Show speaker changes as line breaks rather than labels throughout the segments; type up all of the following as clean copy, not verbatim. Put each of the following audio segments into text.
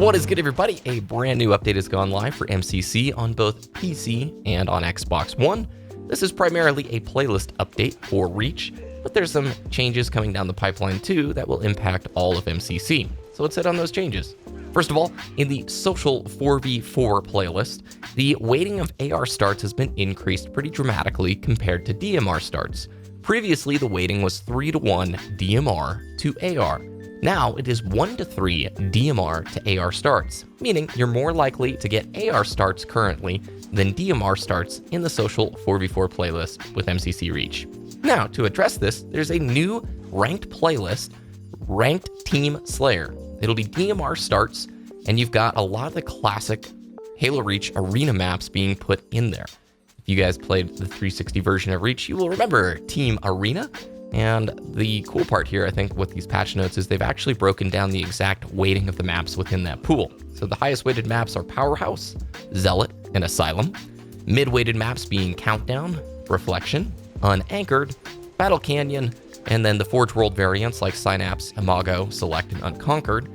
What is good, everybody? A brand new update has gone live for MCC on both PC and on Xbox One. This is primarily a playlist update for Reach, but there's some changes coming down the pipeline too that will impact all of MCC. So let's hit on those changes. First of all, in the social 4v4 playlist, the weighting of AR starts has been increased pretty dramatically compared to DMR starts. Previously, the weighting was 3-to-1 DMR to AR. Now it is 1-to-3 DMR to AR starts, meaning you're more likely to get AR starts currently than DMR starts in the social 4v4 playlist with MCC Reach. Now, to address this, there's a new ranked playlist, Ranked Team Slayer. It'll be DMR starts, and you've got a lot of the classic Halo Reach arena maps being put in there. If you guys played the 360 version of Reach, you will remember Team Arena. And the cool part here, I think, with these patch notes is they've actually broken down the exact weighting of the maps within that pool. So the highest weighted maps are Powerhouse, Zealot, and Asylum. Mid-weighted maps being Countdown, Reflection, Unanchored, Battle Canyon, and then the Forge World variants like Synapse, Imago, Select, and Unconquered.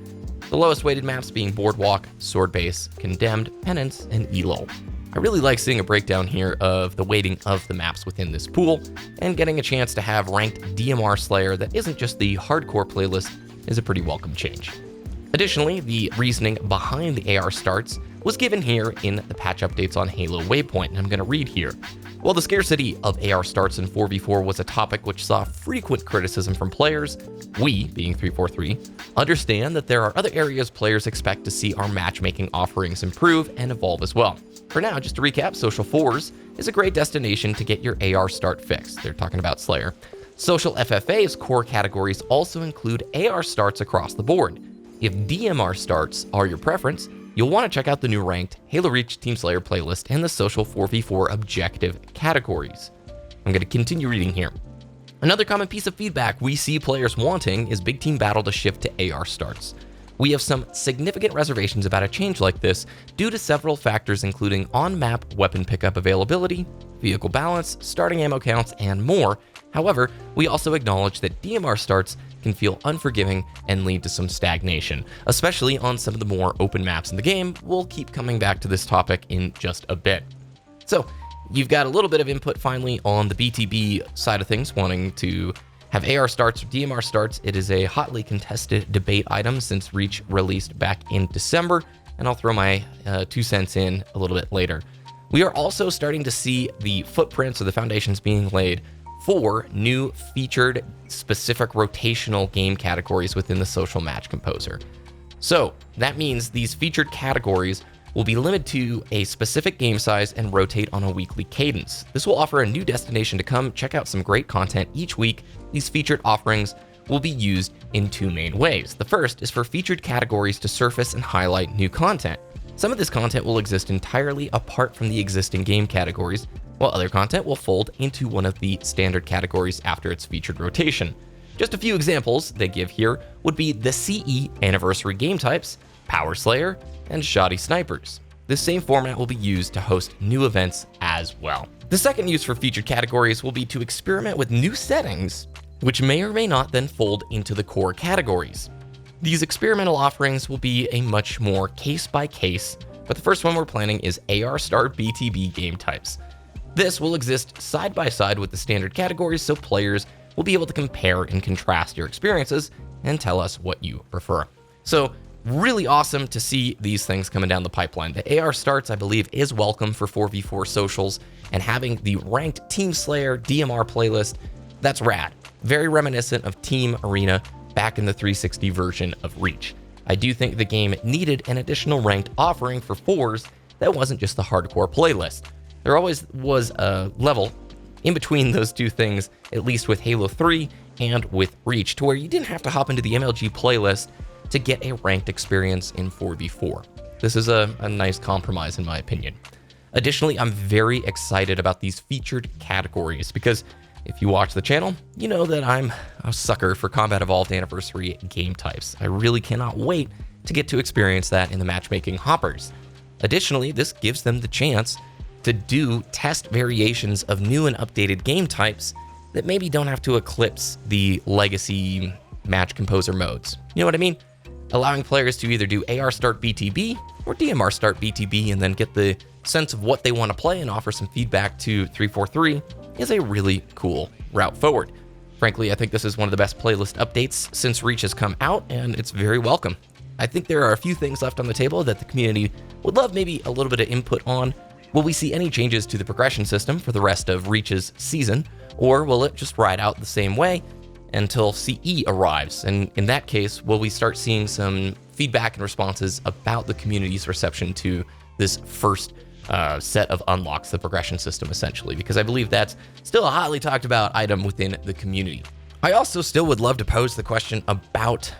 The lowest weighted maps being Boardwalk, Sword Base, Condemned, Penance, and Elul. I really like seeing a breakdown here of the weighting of the maps within this pool, and getting a chance to have ranked DMR Slayer that isn't just the hardcore playlist is a pretty welcome change. Additionally, the reasoning behind the AR starts was given here in the patch updates on Halo Waypoint, and I'm going to read here. While the scarcity of AR starts in 4v4 was a topic which saw frequent criticism from players, we, being 343, understand that there are other areas players expect to see our matchmaking offerings improve and evolve as well. For now, just to recap, Social 4s is a great destination to get your AR start fixed. They're talking about Slayer. Social FFA's core categories also include AR starts across the board. If DMR starts are your preference, you'll want to check out the new ranked Halo Reach Team Slayer playlist and the social 4v4 objective categories. I'm going to continue reading here. Another common piece of feedback we see players wanting is Big Team Battle to shift to AR starts. We have some significant reservations about a change like this due to several factors including on-map weapon pickup availability, vehicle balance, starting ammo counts, and more. However, we also acknowledge that DMR starts can feel unforgiving and lead to some stagnation, especially on some of the more open maps in the game. We'll keep coming back to this topic in just a bit. So, you've got a little bit of input finally on the BTB side of things, wanting to have AR starts or DMR starts. It is a hotly contested debate item since Reach released back in December, and I'll throw my 2 cents in a little bit later. We are also starting to see the footprints or the foundations being laid for new featured specific rotational game categories within the social match composer. So that means these featured categories will be limited to a specific game size and rotate on a weekly cadence. This will offer a new destination to come check out some great content each week. These featured offerings will be used in 2 main ways. The first is for featured categories to surface and highlight new content. Some of this content will exist entirely apart from the existing game categories, while other content will fold into one of the standard categories after its featured rotation. Just a few examples they give here would be the CE Anniversary game types, Power Slayer, and Shoddy Snipers. This same format will be used to host new events as well. The second use for featured categories will be to experiment with new settings, which may or may not then fold into the core categories. These experimental offerings will be a much more case-by-case, but the first one we're planning is AR Star BTB game types. This will exist side by side with the standard categories, so players will be able to compare and contrast your experiences and tell us what you prefer. So really awesome to see these things coming down the pipeline. The AR starts, I believe, is welcome for 4v4 socials, and having the ranked Team Slayer DMR playlist, that's rad. Very reminiscent of Team Arena back in the 360 version of Reach. I do think the game needed an additional ranked offering for 4s that wasn't just the hardcore playlist. There always was a level in between those two things, at least with Halo 3 and with Reach, to where you didn't have to hop into the MLG playlist to get a ranked experience in 4v4. This is a nice compromise in my opinion. Additionally, I'm very excited about these featured categories because if you watch the channel, you know that I'm a sucker for Combat Evolved Anniversary game types. I really cannot wait to get to experience that in the matchmaking hoppers. Additionally, this gives them the chance to do test variations of new and updated game types that maybe don't have to eclipse the legacy match composer modes. You know what I mean? allowing players to either do AR start BTB or DMR start BTB and then get the sense of what they want to play and offer some feedback to 343 is a really cool route forward. Frankly, I think this is one of the best playlist updates since Reach has come out, and it's very welcome. I think there are a few things left on the table that the community would love maybe a little bit of input on. Will we see any changes to the progression system for the rest of Reach's season, or will it just ride out the same way until CE arrives? And in that case, will we start seeing some feedback and responses about the community's reception to this first set of unlocks, the progression system, essentially? Because I believe that's still a hotly talked about item within the community. I also still would love to pose the question about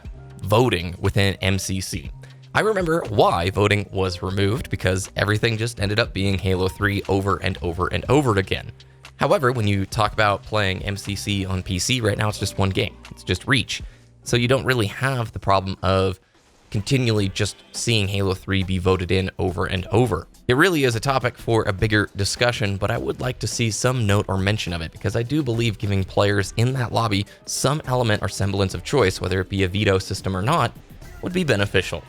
voting within MCC. I remember why voting was removed, because everything just ended up being Halo 3 over and over and over again. However, when you talk about playing MCC on PC right now, it's just one game. It's just Reach. So you don't really have the problem of continually just seeing Halo 3 be voted in over and over. It really is a topic for a bigger discussion, but I would like to see some note or mention of it, because I do believe giving players in that lobby some element or semblance of choice, whether it be a veto system or not, would be beneficial.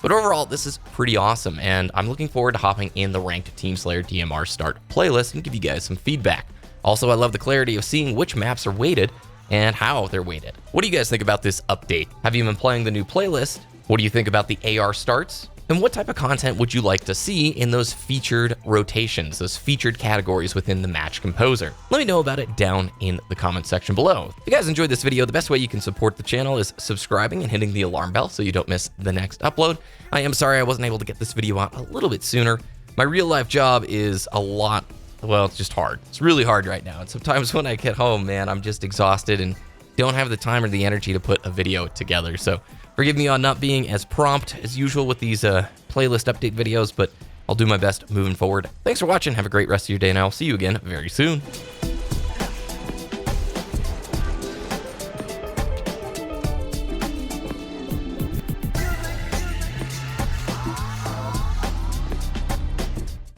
But overall, this is pretty awesome, and I'm looking forward to hopping in the ranked Team Slayer DMR start playlist and give you guys some feedback. Also, I love the clarity of seeing which maps are weighted and how they're weighted. What do you guys think about this update? Have you been playing the new playlist? What do you think about the AR starts? And what type of content would you like to see in those featured rotations, those featured categories within the match composer? Let me know about it down in the comment section below. If you guys enjoyed this video, the best way you can support the channel is subscribing and hitting the alarm bell so you don't miss the next upload. I am sorry I wasn't able to get this video out a little bit sooner. My real life job is a lot, well, it's just hard. It's really hard right now. And sometimes when I get home, man, I'm just exhausted and don't have the time or the energy to put a video together. So forgive me on not being as prompt as usual with these playlist update videos, but I'll do my best moving forward. Thanks for watching. Have a great rest of your day, and I'll see you again very soon.